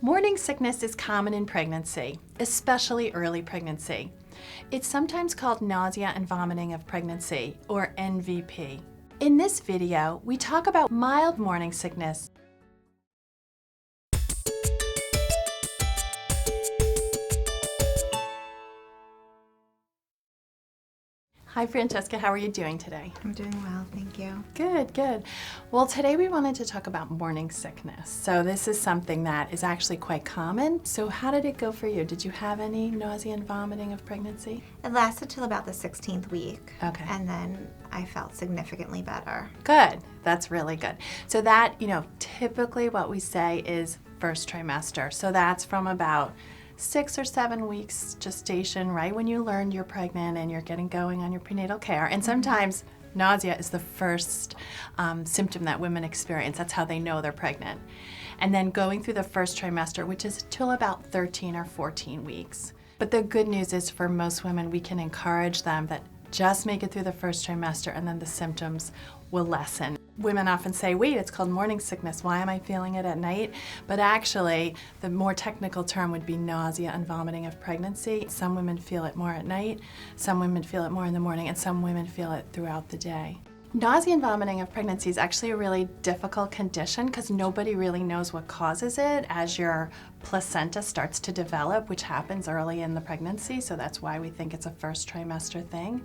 Morning sickness is common in pregnancy, especially early pregnancy. It's sometimes called nausea and vomiting of pregnancy, or NVP. In this video, we talk about mild morning sickness. Hi Francesca, how are you doing today? I'm doing well, thank you. Good, good. Well, today we wanted to talk about morning sickness. So this is something that is actually quite common. So how did it go for you? Did you have any nausea and vomiting of pregnancy? It lasted till about the 16th week. Okay. And then I felt significantly better. Good, that's really good. So that, typically what we say is first trimester. So that's from about 6 or 7 weeks gestation, right when you learn you're pregnant and you're getting going on your prenatal care. And sometimes nausea is the first symptom that women experience. That's how they know they're pregnant. And then going through the first trimester, which is till about 13 or 14 weeks. But the good news is for most women, we can encourage them that just make it through the first trimester and then the symptoms will lessen. Women often say, wait, it's called morning sickness. Why am I feeling it at night? But actually, the more technical term would be nausea and vomiting of pregnancy. Some women feel it more at night, some women feel it more in the morning, and some women feel it throughout the day. Nausea and vomiting of pregnancy is actually a really difficult condition because nobody really knows what causes it as your placenta starts to develop, which happens early in the pregnancy, so that's why we think it's a first trimester thing.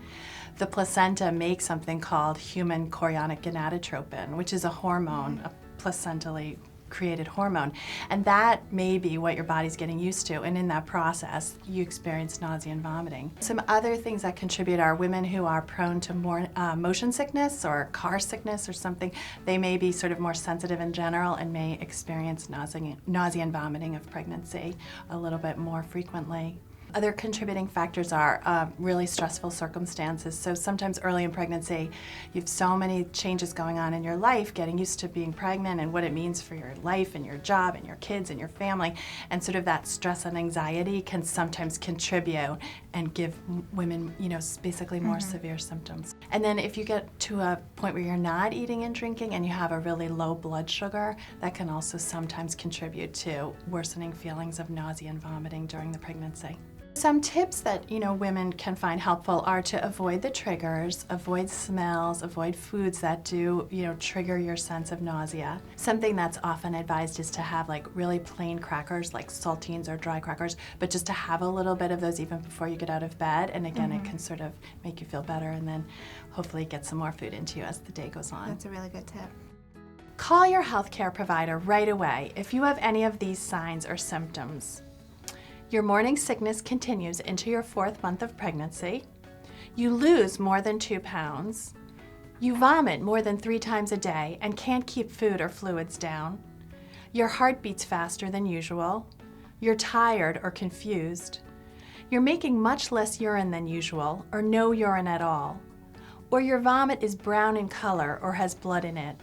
The placenta makes something called human chorionic gonadotropin, which is a hormone, a placentally created hormone, and that may be what your body's getting used to, and in that process you experience nausea and vomiting. Some other things that contribute are women who are prone to more motion sickness or car sickness or something. They may be sort of more sensitive in general and may experience nausea and vomiting of pregnancy a little bit more frequently. Other contributing factors are really stressful circumstances. So sometimes early in pregnancy, you have so many changes going on in your life, getting used to being pregnant and what it means for your life and your job and your kids and your family. And sort of that stress and anxiety can sometimes contribute and give women, basically more severe symptoms. And then if you get to a point where you're not eating and drinking and you have a really low blood sugar, that can also sometimes contribute to worsening feelings of nausea and vomiting during the pregnancy. Some tips that women can find helpful are to avoid the triggers, avoid smells, avoid foods that do trigger your sense of nausea. Something that's often advised is to have like really plain crackers like saltines or dry crackers, but just to have a little bit of those even before you get out of bed, and again it can sort of make you feel better and then hopefully get some more food into you as the day goes on. That's a really good tip. Call your healthcare provider right away if you have any of these signs or symptoms. Your morning sickness continues into your 4th month of pregnancy. You lose more than 2 pounds. You vomit more than 3 times a day and can't keep food or fluids down. Your heart beats faster than usual. You're tired or confused. You're making much less urine than usual or no urine at all. Or your vomit is brown in color or has blood in it.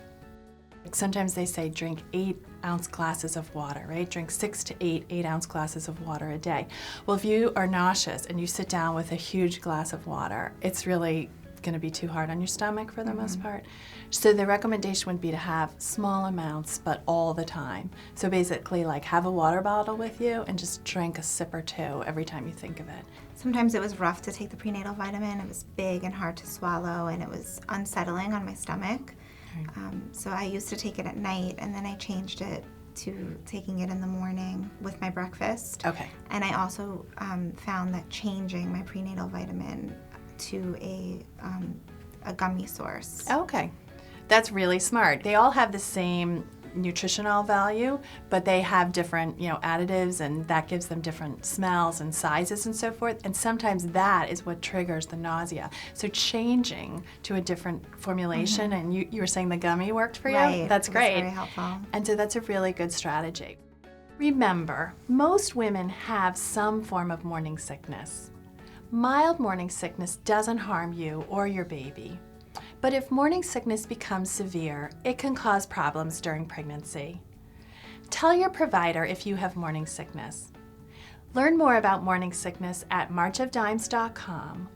Sometimes they say drink 8-ounce glasses of water, right? Drink 6 to 8 8-ounce glasses of water a day. Well, if you are nauseous and you sit down with a huge glass of water, it's really going to be too hard on your stomach for the most part. So the recommendation would be to have small amounts, but all the time. So basically, like have a water bottle with you and just drink a sip or two every time you think of it. Sometimes it was rough to take the prenatal vitamin. It was big and hard to swallow, and it was unsettling on my stomach. So I used to take it at night, and then I changed it to taking it in the morning with my breakfast. Okay. And I also found that changing my prenatal vitamin to a gummy source. Okay. That's really smart. They all have the same nutritional value, but they have different, additives, and that gives them different smells and sizes and so forth. And sometimes that is what triggers the nausea. So changing to a different formulation, and you were saying the gummy worked for you? Right. That's great. Very helpful. And so that's a really good strategy. Remember, most women have some form of morning sickness. Mild morning sickness doesn't harm you or your baby. But if morning sickness becomes severe, it can cause problems during pregnancy. Tell your provider if you have morning sickness. Learn more about morning sickness at marchofdimes.com